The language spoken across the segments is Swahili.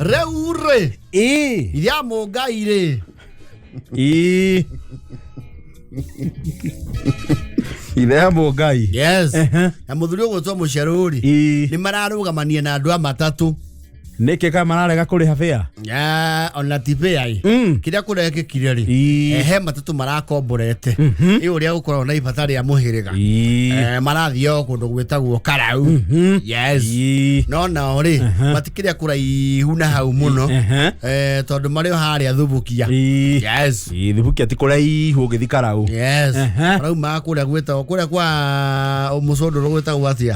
Reure. Iria Mungai re. Iria Mungai. Yes. Na muthuri ugwetwo mucheru ri. Ni mararugamania na andu a matatu. Neke kama mararega kuriha fare. Ona tipea i. Kiria kureke kiria ri. He matatu marakomborete. Iyo ria gukorwo na ibatari ya muhiriga. Marathio kundu gwetagwo Karau. Yes. No na ri matikiria kuraihu na hau muno. Tondu mario haria thubukia. Yes. Thubukia ti kuraihu ugithi Karau. Yes. Karau makuria gwetagwo kuria kwa umucondo gwetagwo atia.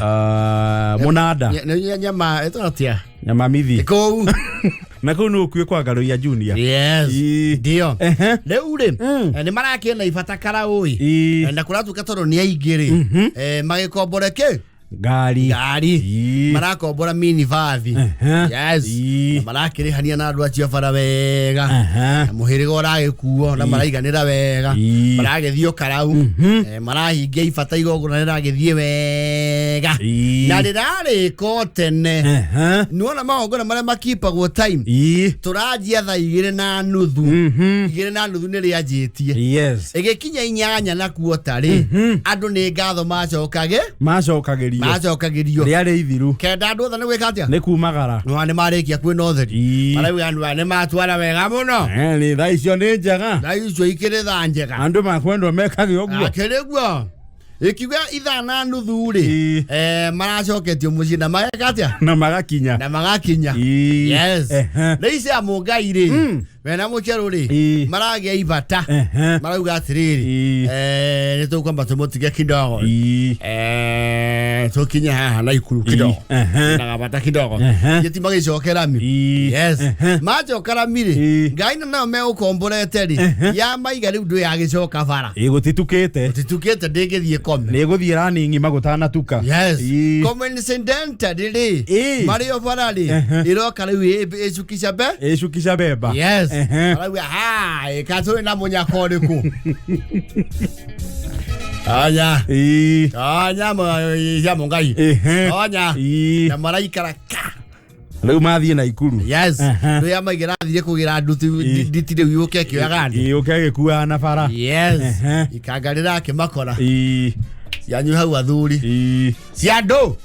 Munada. Nyama etatia. Nyama mithi. Iko. Na kuu nukuwe kwa Gathaiya Junior. Yes. Ndio. Leo ri ni marakiona ibata Karau i. Na kuratu katoro ni aigiri. Magikomboreke Gari. Marakombora minivathi. Yes. Marakiri hania na andu acio bara wega. Na muhiriga uragikuo na maraiganira wega. Maragethio Karau. Marahingia ibata igogona riragethie wega. Na rirari ko tene. Nuona magogona maria makipagwo time. Turajia thaa 2:30. 2:30 ni rianjitie. Yes. Igikinya 8 na kuota ri. Andu ni ngatho macokagirio. Macokagirio. Riari ithiru. Kenda andu othe ni gwika atia? Ni kumagara. No ni marikia kwina utheri. Marau andu ni matwara wega muno. Ni thaa icio ni njega. Thaa icio ikiri thaa njega. Andu makwendwo mekage uguo. Akiri guo. Ikiuga 2:30 ri. Maracoketio mucii na mageka atia? Na magakinya. Yes. Na ise a Mungai ri. Wena mucheru ri. Maragia ibata. Marauga atiriri. Ni tukwamba tumutige kidogo. Tukinya haha na ikuru kidogo. Na gabata kidogo. Yeti magicokera mi. Yes. Macokera mi ri. Ngai na me ukomborete ri. Ya maiga riu ndu yagicoka bara. Gutitukite. Gutitukite ndingithie kome. Ni guthira ningi magutana tuka. Yes. Coincident ri. Mario bara ri. Iroka riu ecukisha beba. Yes. Arawe katoi na munyako riku. Anya. Anya ya Mungai. Anya. Na maraikara ka. Riu mathie na ikuru. Yes. Ndo ya maigira thire kugira nduti nditire yuke kiagani. Yuke gikuwa na bara. Yes. Ikagarira kimakora. Yanyu hau athuri. Ciando.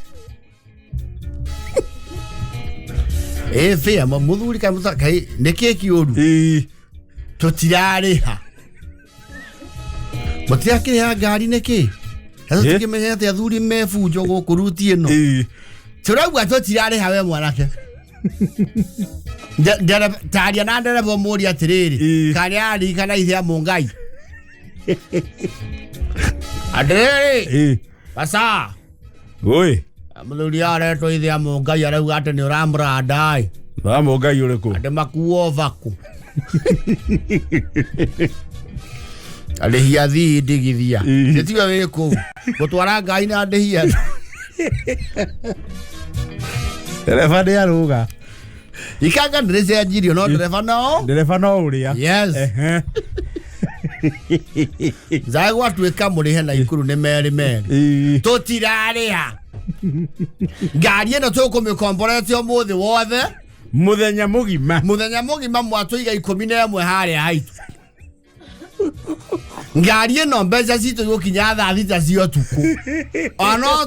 Fea muthuri ka mutaka nekeki oru. Tutirariha. Mutiakiriha ngari neki. Hazo tukimenya ati athuri mefunjo gukuruti ino. Turauga tutirariha we mwanake. Taria na nderebo muri atiriri. Kanyari kana ithia Mungai. Adere. Pasa. Oi. Muthuri aretwo ithia Mungai arauga ati ni uramura ndai. Ba Mungai uriku. Ande makuo vaku. Alehia thi ndigithia. Tetiwa wiko. Gutwara Ngai na ndehia. Dereva de aruga. Ikanga ndrese ajirio no dereva no. Dereva no uria. Yes. Zagwa tweka murihe na ikuru ne meri. Tutirariha. Ngari eno tukumikomborete umuthi wothe. Muthenya mugima mwatwiga 11 haria haitu. Ngari eno mbeca citu gukinya thaa 6 cio tuku. Ono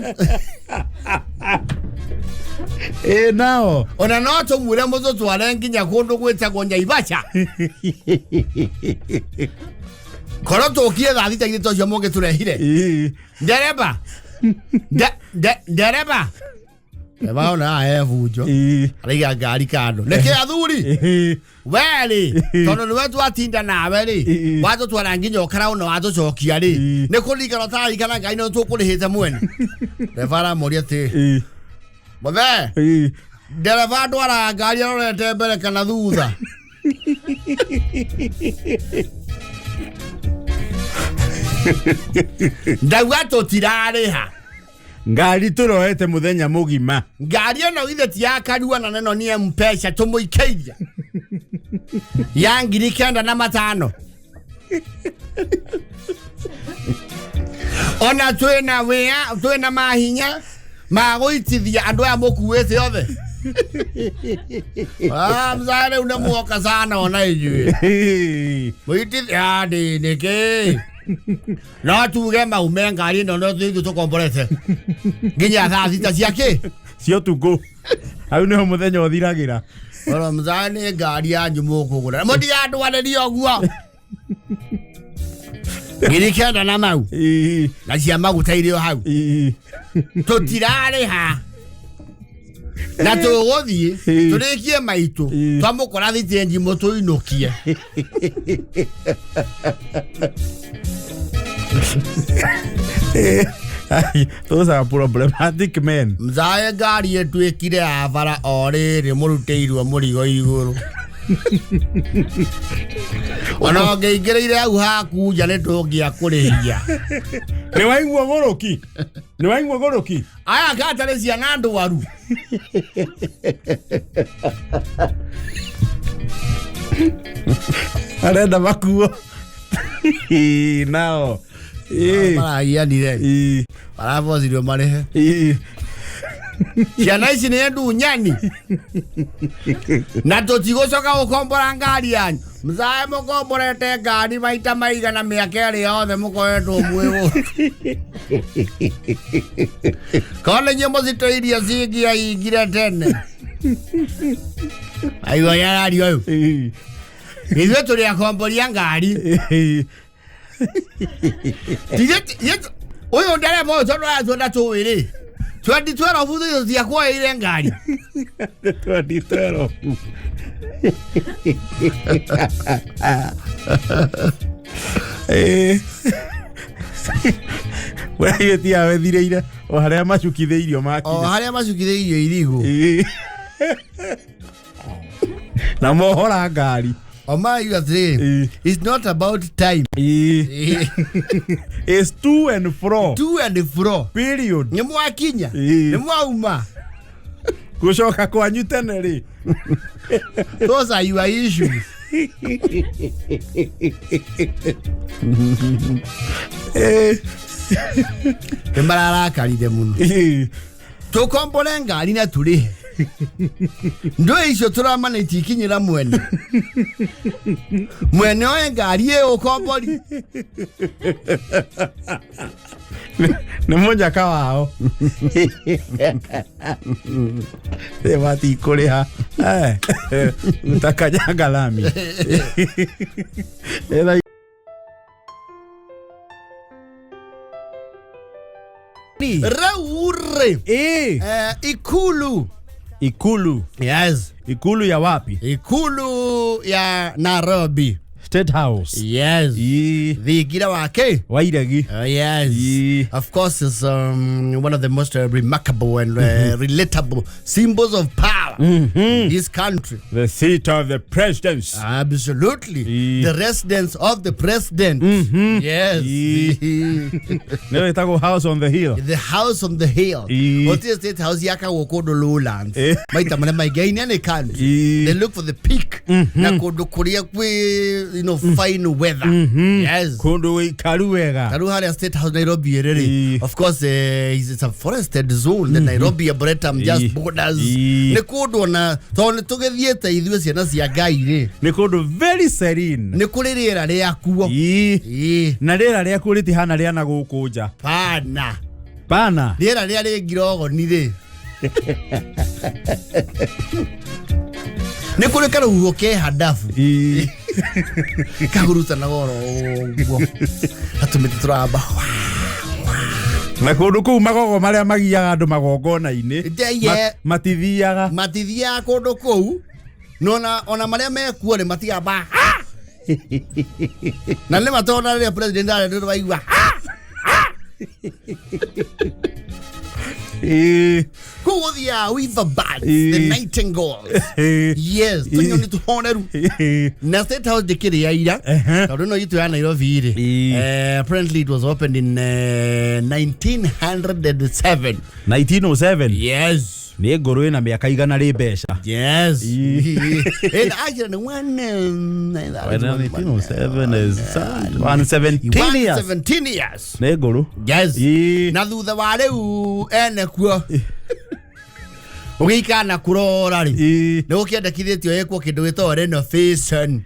nao. Ona no tumwire muzo tware nginya kundu gwetagwo Nyaibacha. Koro tukie thaa 6 gito cio monge turehire. Dereba. Dereba. Ebaona vujo. Ariga ngari kando. Neke athuri. Weli. Tono ni wetu atinda nawe ri. Watu twara nginya Karau na watu cokia ri. Ni kurikana tari kana Ngai no tukurihite mwene. Devara mori ati. Mothe. Dereva ndwara ngari arorete mbere kana thutha. Ndauga tutirariha. Ngari turohete muthenya mugima. Ngari eno ithe ti ya Karua na neno ni mpesha tumuikeiria. Ya 9,500. Ona twena mahinya magoitithia andu aya mukuwete othe. Mzare unamuoka sana ona ijue. Mwiti yadi niki. Na tuge maumenga ari no thitu tukomborete. Nginya thaa thita ciake. Cio tuko. Au niho muthenya uthiragira. Ora mzane ngari ya Njung'wa kugura. Modi ya ndwaneri oguo. Ngirikenda na mau. Na cia maguta irio hau. Tutirare ha. Na tugothie turikie maitu twamukora thitenji mutu inukie. Those are problematic men. Mzae ngari yetu ikire avara oriri muruteirwo murigo iguru. Ona ngeigereire au haku nja nitungia kurihia. Ni waigua goroki. Ni waigua goroki. Aya gatare ciana ndwaru. Arenda makuo. Nao. Mara nire. Baravo zirio marehe. Ciana ici nĩ ndunyani. Na tũtigocoka gũkombora ngari yanyu. Mzae mũkomborete ngari maita maigana mĩaka ĩrĩ yothe mũkoretwo mwĩgũ. Kone nyĩmbo citũirie cingia ingire tene. Aigua yarario ũyũ. Ithuĩ tũrĩ akomboria ngari. Ũyũ ndereba ũyũ tondũ aratwenda tũwĩrĩ. 2012 futhiyo ziyakuwa ile ngari. 2012. Wewe tia wethireire o haria macukitheirio makinya. O haria macukitheirio irigo. Na mohora ngari. Oma you are saying it's not about time. It's to and fro. To and fro. Period. Nimwakinya. Nimwauma. Gushoka kwanyu tene ri. Those are your issues. Embarara kalide muno. Tukombole ngari na turi. Ndo icio turamana itikinyira mwene. Mwene oe ngari ukombori. Nĩ mũnyaka wao. Wati kũrĩha. Utakanyanga lami. Raure. Ikulu. Ikulu. Yes. Ikulu ya wapi? Ikulu ya Nairobi. Statehouse. Yes. The gira wake. Wairegi. Yes. Of course, it's one of the most remarkable and relatable symbols of power in this country. The seat of the president. Absolutely. The residence of the president. Yes. Never itago house on the hill. The house on the hill. What is state house yaka wokodo lowlands? Maita mane magaini ane country. They look for the peak. Na kodo korea kwe fine weather. Yes. Kondo karuwega. Karuhari State House Nairobi. Of course, it's a forested zone. The Nairobi Abretam just borders. Ne kodo na tone togedieta idwe ciana cia Ngai. Ne kodo very serene. Ne kurerera ria kuo. Na rera ria kuriti hana ria na guku nja. Pana. Pana. Rera ria ri girogo ni ri. Ne kule karo uhoke hadafu. Kaguruta na goro. Hatumite turaba. Na kundu ku magogo maria magiaga andu magongona-ini. Matithiaga. Matithiaga kundu ku. Nona ona maria mekuo le matiaba. Na le matona le president ale ndo baigwa. Kuothia with the birds, the nightingales. Yes, tunyo ni tuhoneru. Na State House de kiri ya ira. I don't know itu ya Nairobi. Apparently it was opened in 1907. 1907? Yes. Ni ngoro ina miaka igana ri mbeca. Yes. And actually 1907 is 117 years. 117 years. Ni ngoro. Yes. Na thutha wa riu ene kuo. Ugikana kurora ri. No kiandikithitio yekwo kindu gitwa renovation.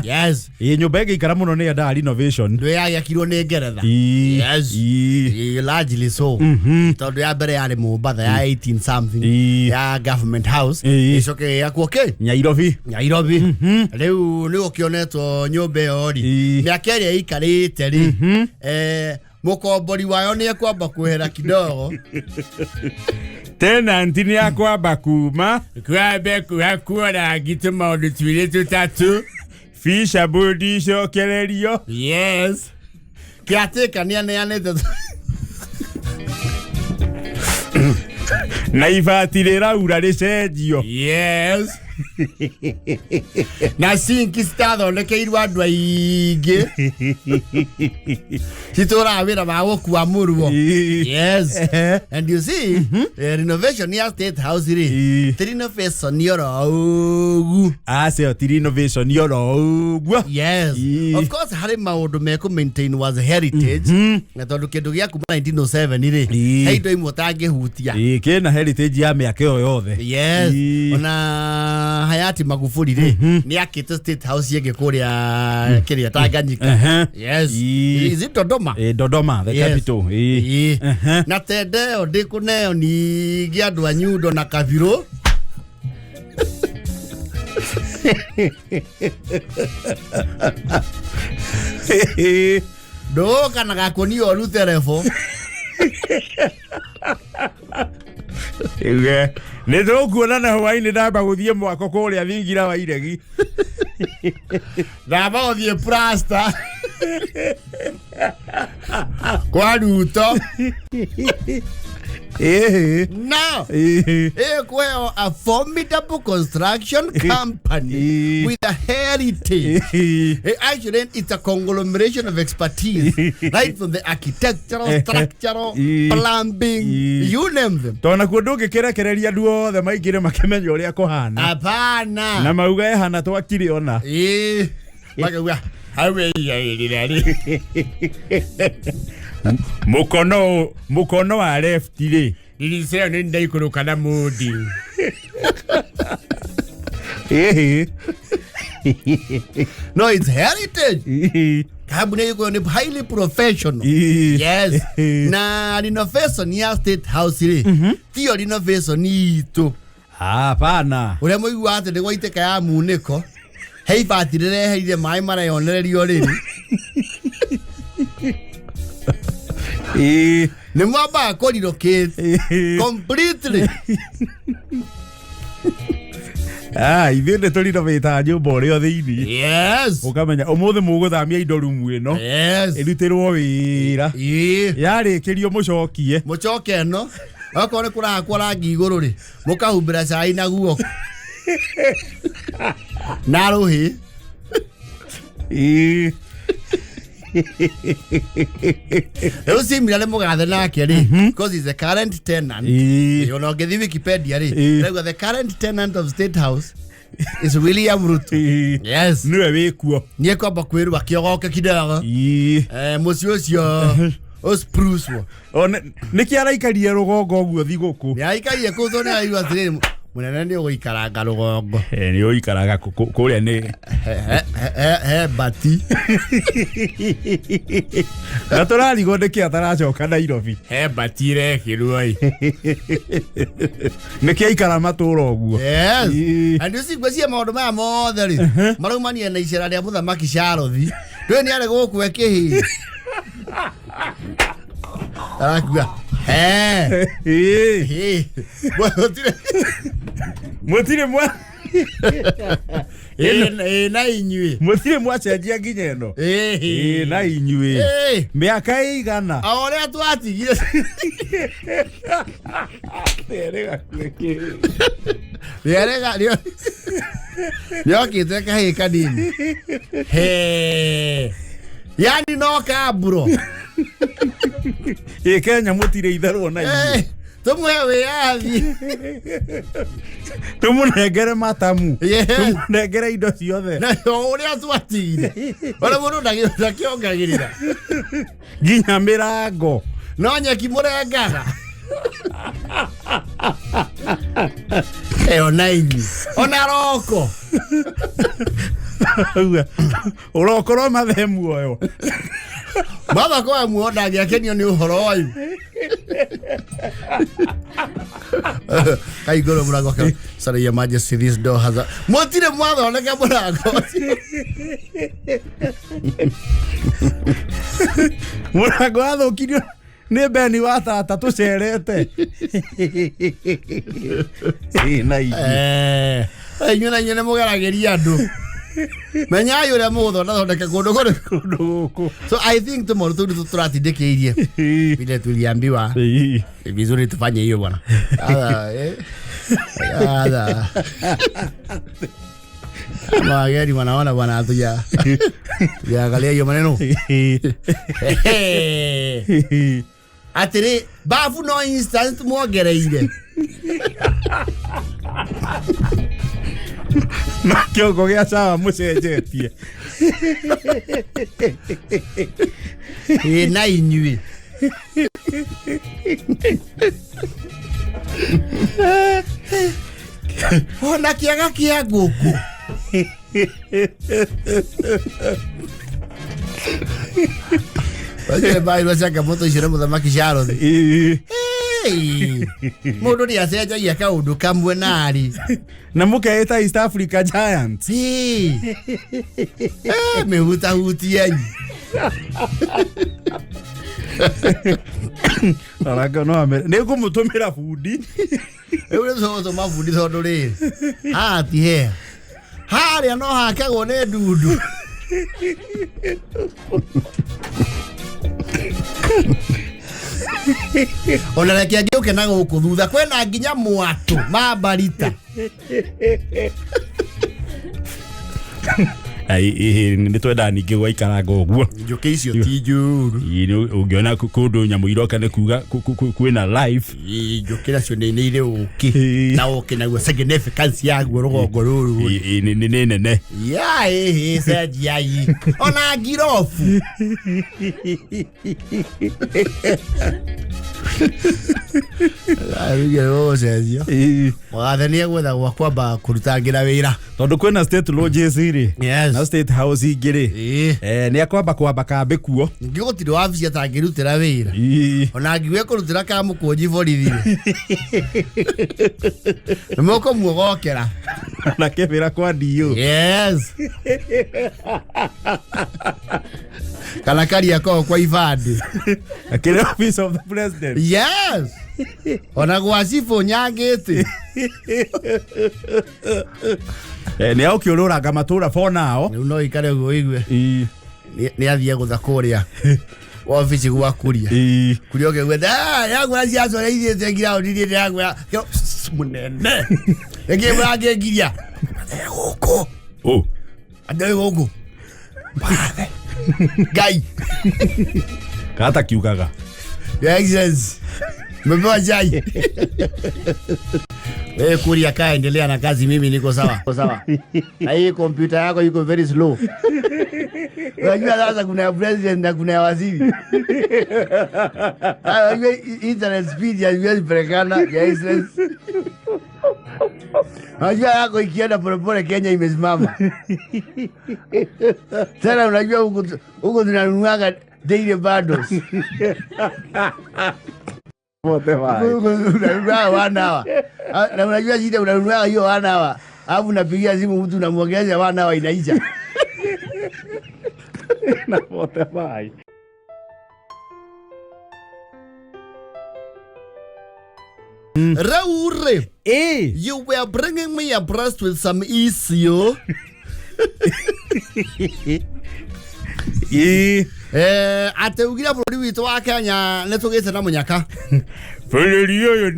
Yes. Nyumba ikara muno ni ada renovation. Ndu yakirwo ni Ngeretha. Yes. Largely so. Tondu ya mbere yari Mombasa ya 18 something. Ya government house. Icoke yakwo ke Nairobi. Riu ni ukionetwo nyumba yo ri. Ni akeria ikarite ri. Mukombori wayo ni ekwamba kuhera kidogo. Tenant ni akwamba kuma kwabe kuhakura gitu maundu twire tutatu fisha budi cokererio. Yes. Kiateka ni anete na ivatire raura ricenjio. Yes. Na sinki stathondekeirwo andu aingi citura wira wa gukua murwo. Yes. And you see renovation ya statehouse ri renovation yoro ase renovation yoro. Yes. Of course hari maundu me ku maintain was heritage na tondu kindu gia kuma 1907 ri heindo imwe tangihutia kina heritage ya miaka yo yothe. Yes. Ona hayati Magufuli ri ni akite state house yege kuria kiria Tanganyika. Yes. Is it Dodoma? Dodoma, the capital. Na tendeo ndikuneo ni giandu anyundo na Kabiro. Do kana gakoni o ruterefo. Ni tukuona na hwaini ndamba guthie mwako kuria thingira wa iregi. Ndamba guthie plaster. Kwa Ruto. Now, a formidable construction company with a heritage. Actually, it's a conglomeration of expertise, right from the architectural, structural, plumbing, you name them. Tona kundu ngikerekereria nduo the maigire makemenya uria kuhana. Apana. Na mauga hana twakiri ona. Makawa. Hawe ya mukono wa left ri nilisema nenda ikuruka na mudi. No, it's heritage. Kabune yuko ni highly professional. Yes. Na renovation ya state house ri tio renovation itu. Hapana. Ule moigu ate ndego iteka ya muniko. Hei batirire heire mai mara yonererio riri. Ni mwamba relocate completely. Ithuĩ tũrenovate nyũmba ũrĩa thĩinĩ. Yes. Ũkamenya ũmũthĩ mũgũthamia indo room ĩno. Yes. Ĩrutĩrwo wĩra. Yarĩkĩrio mũcokie. Mũcoke no. Okorwo nĩ kũrakwo rangi igũrũ rĩ mũkahumbĩra cai na guoko. Na rũhĩ. Yo simira le mugathe nake ri because he's the current tenant. You know ngethi Wikipedia ri the current tenant of State House is William Ruto. Yes. Niwe wikuo. Nie kwamba kwirwa kiogoke kidogo. Mucio cio Spruce wo. Ona niki araikaria rugongo guo thiguku. Ya ikarie kuzo ni ayu atiriri munene ni ugikaranga rugongo. Ni uikaraga kuria ni bati. Na turarigo ndiki ataracoka Nairobi. Bati rekirwo ai. Niki aikara matura guo. Yes. And you see gwecia maundu maya mothe ri maraumania na icera ria muthamaki Sharothi. Ndwe ni ari guku ekihi. Arakuga. Mutire mwa. Na inyue. Mutire mwa cenjia nginya eno. Na inyue. Miaka igana. Aoria twatigire. Rega rio. Yokite kahi kanini. Yani no kaburo. Kenya mutire itharwo na inyue. Tumwe yathi. Tumunengere matamu. Tumunengere indo ciothe. Na uria twatigire. Ora mundu ndakiongagirira. Nginya mirango. No nyeki murengaga. Onaini. Ona roko. Uroko ro mathemu oyo. Baba kwa muoda agiakenio ni uhoro wayu. Kai goro murango ka. Sorry your majesty, this door has a motire mwatho oneka murango. Murango athukirio ni beni wa tata tucerete. Nyone mugarageria andu. Menya yure mutho na thondeke kundu guku. So I think tomorrow turatindikeirie. Vile tuliambiwa. Vizuri tufanye hiyo bwana. Magari wanaona bwana atuja. Yaangalia hiyo maneno. Atire bafu no instant muogereire. Makiongo gya sawa mucenjetie. Na inyui. Ona kiaga kia guku. Wajele bai wachaka moto ishire muthamaki Sharo. Mundu ni acenjagia kaundu kamwe nari. Na mukeita East Africa Giants. Mehuta hutia. Araka no ame. Nego mutumira fundi. Ewe so mafundi tondu ri. Ti he. Haria no hakagwo ne ndudu. Ona reke angĩũke na gũkũ thutha kwĩna nginya mwatũ mambarita. Nĩ twenda ningĩ gwaikaraga ũguo. Njũkĩ icio ti njũru. Ũngĩona kũndũ nyamũ iroka nĩ kuga kwĩna life. Njũkĩ nacio nĩ irĩ ũkĩ. Na ũkĩ naguo significance yaguo rũgongo rũrũ. Nĩ nene. Cenjiai. Ona ngirobu. Mwathani egwetha gwa kwamba kũrutangira wĩra tondũ kwĩna state lodges iri na state house igĩrĩ nĩ akwamba kambe kuo ningĩ gũtirĩ wabici atangĩrutĩra wĩra ona angĩgwe kũrutĩra kamũkũnji borithi nĩ mũkũmuogokera na kĩbĩra kwa DO kana karia ko kwa ibandi akĩrĩ office of the president ona gwa cibũ nyangĩte nĩ aũkĩũrũranga matũra for now rĩu no ikare ũguo igue nĩ athiĩ gũtha kũrĩa office gwa kuria kuria ũkĩgweta yagũra ciaco ithĩte ngira ũndithĩte yagũra mũnene ĩkĩmũrange ngiria gũkũ andũ gũkũ pathe Ngai kata kiugaga Excellency mmepewa chai wewe kuria kaendelea na kazi mimi niko sawa na hii kompyuta yako iko very slow unajua sasa kuna president na kuna waziri internet speed ya US Brekana ya Israel unajua yako ikienda polepole Kenya imesimama tena unajua huko tunanunuaga daily bundles wote vai unanunua 1 hour na unajua shida unanunua hiyo 1 hour alafu unapigia simu mtu unamwongeza 1 hour inaisha na wote vai Raure, you were bringing me abreast with some issue. Ateugira bũrũri witũ wa Kenya nĩ tũgĩte na mũnyaka. Bũrũri ũyũ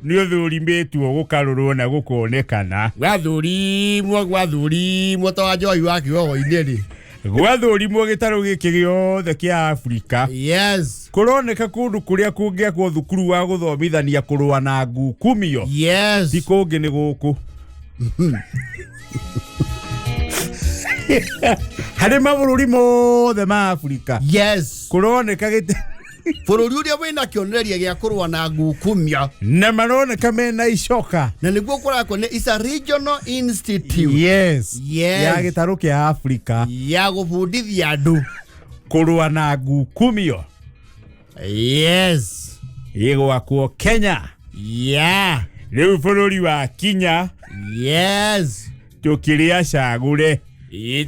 nĩ ũthũrimĩtwo gũkarũrwo na gũkonekana. Gwathũrimwo ta Njoi wa Kĩgogo-inĩ rĩ. Gwathũrimwo gĩtarũ gĩkĩ gĩothe kĩa Afrika. Yes. Kũroneka kũndũ kũrĩa kũngĩakwo thukuru wa gũthomithania kũrũa na ngukumio. Yes. Ti kũngĩ nĩ gũkũ. Harĩ mabũrũri mothe ma Afrika. Yes. Kũroneka Bururi uria wina kionereria gia kurwa na ngukumio na marone kamena icoka na niguo kurako ni is a regional institute yes ya gitaru kia Africa ya gubundithia andu kurwa na ngukumio yes igwakwo Kenya yeah riu bururi wa Kenya yes tukiria cagure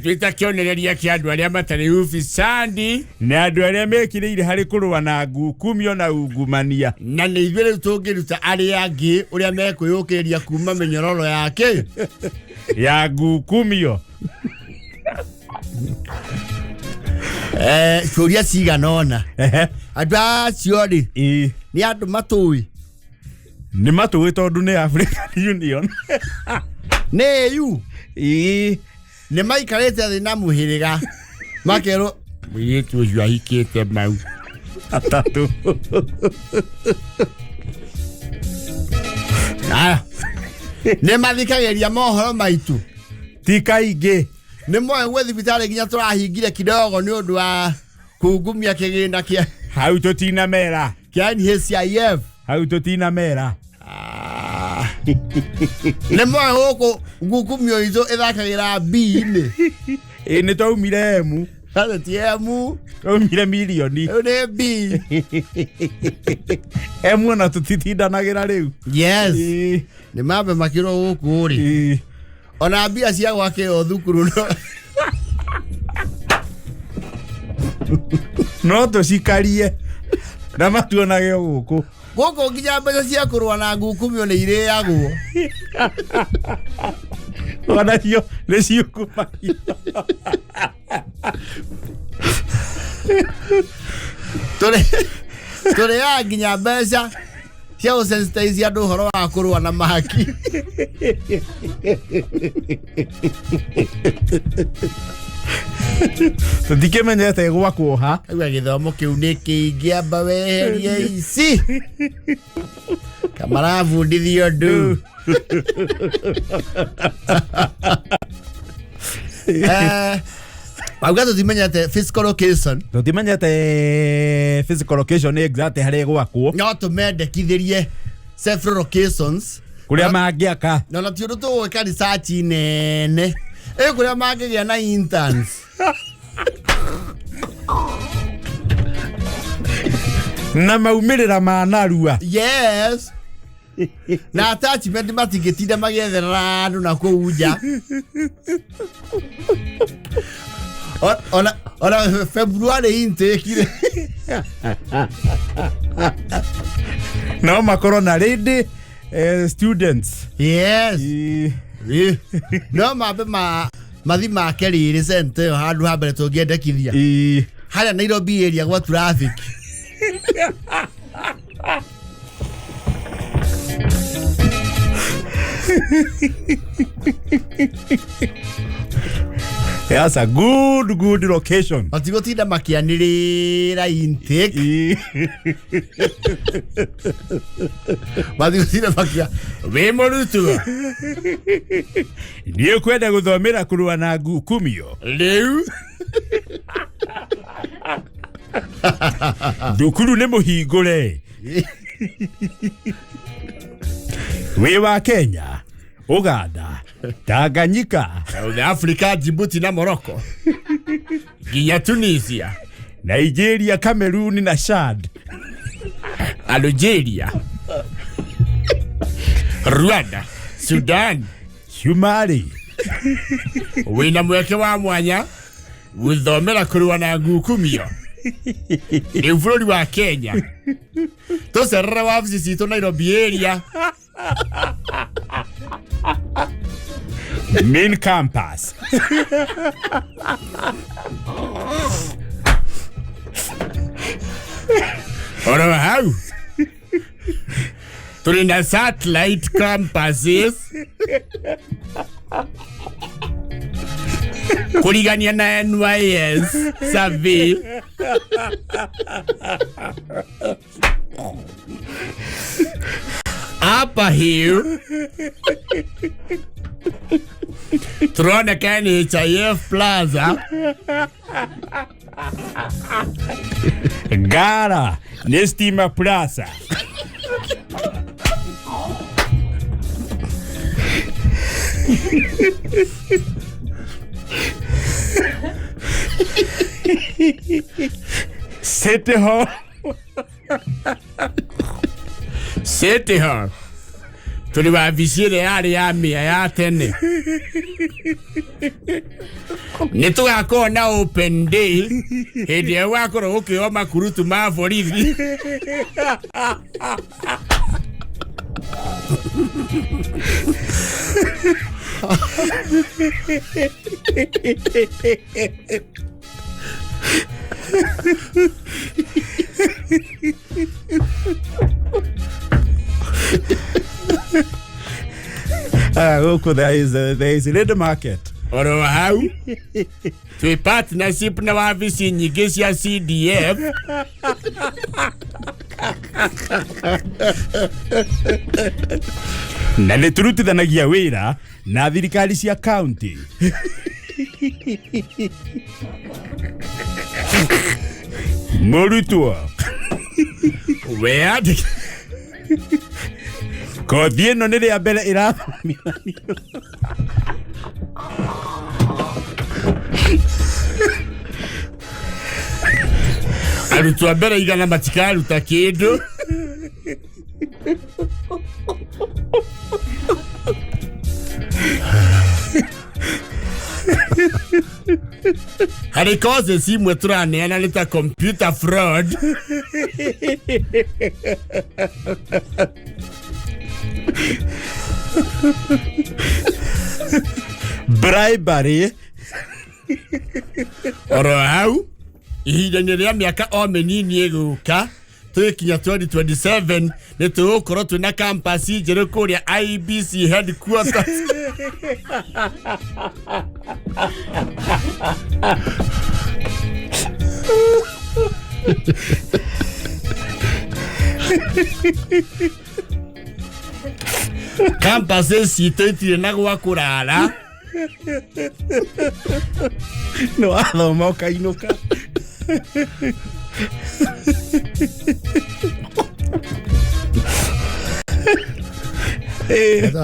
twita kionereria kia andu aria matari ufisandi na andu aria mekiriire hari kurwa na ngukumio na ungumania na ni ithuĩ tungiruta aria angi uria mekwiyukiria kuma minyororo yake ya ngukumio curia ciganona andu acio ri ni andu matui ni matui tondu ni African Union ne yu ne maikarete thĩ na muhiriga makero mwitu ucio ahikite mau atatu ne mathikageria mohoro maitu tikaingi ni moe gwe thibitari nginya turahingire kidogo ni undu wa kungumia kiginda kia hau tutina mera kia NHIF hau tutina mera ne moe huko ngungumio izo ithakagira B-ini ni twaumire emu hata tiemu twaumire milioni ne B emu na tutitindanagira riu yes ni mabe makiro huko ri ona mbia cia gwake o thukuru no tucikarie na matuonage guku guku nginya mbeca cia kurwa na ngukumio ni iriagwo ona cio ni ciukumagio turi ya nginya mbeca cia gusensitize andu horo wa kurwa na mahaki tutikemenyete gwakwoha agwa githomo kiu ni kiingiamba weherie ici kamarabundithio ndu Auga tutimenyete physical location exactly hari gwakwo no tumendekithirie several locations kuria mangiaka no ti undu tuwika research nene kuria mangigia na interns na maumirira manarua yes na attachment matingitinda magietherera andu na kuuja ona February intake no makoro na ready students yes no mabe mathi make riri center handu hambere tungiendekithia haria Nairobi area gwa traffic That's a good location. Atigotinda makianirira intake. Atigotinda makia. We morutu. Ndio kwenda guthomera kurwa na ngukumio. Leu. Dukuru ne muhingure. We wa Kenya, Uganda, Tanganyika, South Africa, Djibouti na Morocco. Guinea, Tunisia, Nigeria, Cameroon na Chad, Algeria, Rwanda, Sudan, Somali. Wina mweke wa mwanya guthomera kurwa na ngukumio. Ni bũrũri wa Kenya. Tucerera wabici citũ Nairobi area. Main campus. Ora hau. Turi na satellite campuses. Kurigania na NYS survey. Hapa here tunaona NHIF Plaza Gara ni Stima Plaza. City Hall. City Hall. Tulivavishire yale ya mia ya tene. Nitugakorwo na open day hindi ya wakorwo ukioma kurutu ma borithi. Look, there is the market. Oro hau. Tui partnership na wavisi nyingi cia CDF. Na niturutithanagia wira na thirikari cia county. Morutwo. Weird. Kothi ĩno nĩ rĩa mbere ĩrathomithanio. Arutwo a mbere igana matikaruta kĩndũ. Harĩ causes imwe tũraneana nĩ ta computer fraud. Bribery. Oro hau ihinda-inĩ rĩa mĩaka o mĩnini ĩgũka tũkinya 2027 nĩ tũgũkorwo twĩna campus njerũ kũrĩa IBC headquarters. Campus citũ itirĩ na gwa kũrara. No athoma ũkainũka.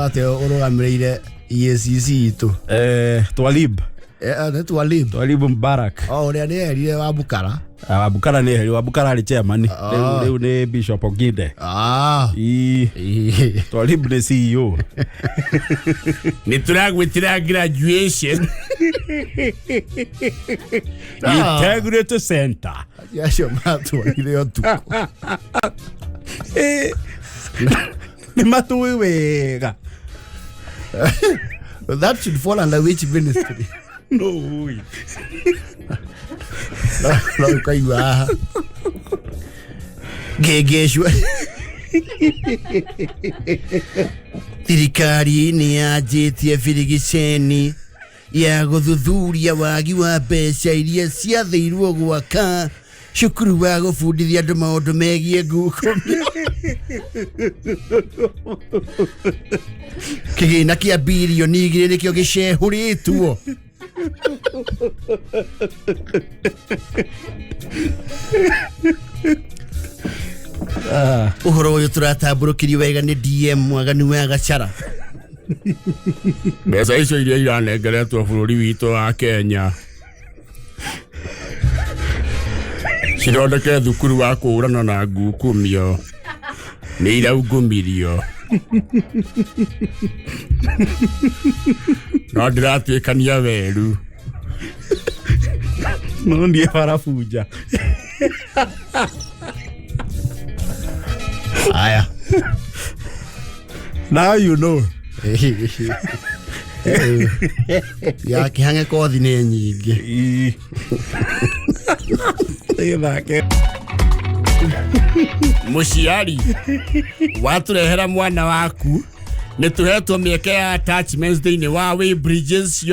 Ate ũrũgamĩrĩire EACC itũ. Twalib. Nĩ Twalib. Twalib Mbarak. Ũrĩa nĩ erire wa Bukara. Wabukara nĩ heri, Wabukara arĩ chairman. Rĩu nĩ Bishop Oginde. Twalib nĩ CEO. Nĩtũragwĩtĩra graduation. Integrity Center. Acio matwarire ũtukũ. Nĩ matũĩ wega. That should fall under which ministry? No. No, kaigua. Gegeshwa. Thirikari nĩ yanjĩtie birigiceni ya gũthuthuria wagi wa mbeca iria ciathĩirwo gwaka cukuru wa gũbundithia andũ maũndũ megiĩ ngukumia. Kĩgĩna kĩa birioni 2 nĩkĩo gĩcehũrĩtwo. Ũhoro ũyũ tũratambũrũkĩrio wega nĩ DM Mwaganu wa Gacara. Mbeca icio iria iranengeretwo bũrũri witũ wa Kenya cithondeke thukuru wa kũhũrana na ngukumio nĩ iraungumirio. No ndĩratuĩkania weru. No ndiye barabuja. Aya. Now you know. Ya kĩhang'e kothi nĩ nyingĩ. Mũciari watũrehera mwana waku nĩ tũhetwo mĩeke ya attachments thĩinĩ wa Way Bridges.